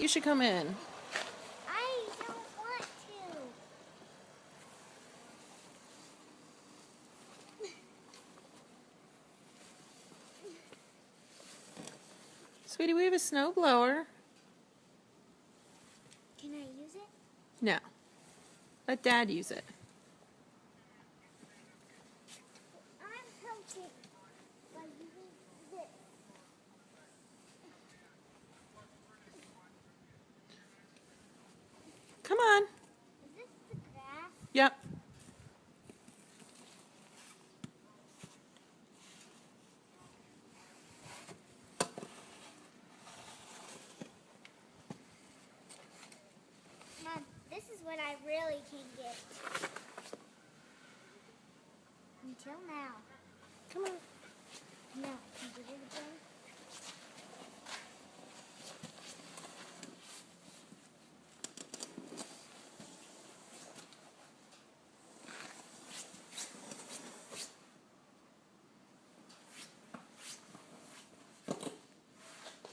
You should come in. I don't want to. Sweetie, we have a snow blower. Can I use it? No. Let Dad use it. I'm helping by using this. Come on. Is this the grass? Yep. Mom, this is what I really can get. Until now. Come on. No, can you get it again?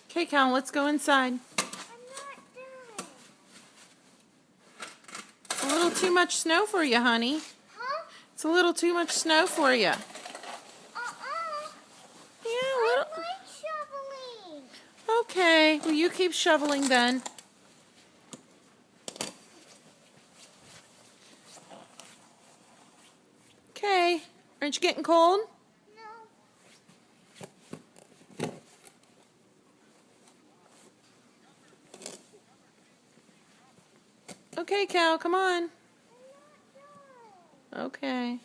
Okay, Cal, let's go inside. I'm not done. It's a little too much snow for you, honey. Huh? It's a little too much snow for you. Yeah, a I little. like shoveling. Okay, well, you keep shoveling then. Okay, aren't you getting cold? No. Okay, Cal, come on. I'm not done. Okay.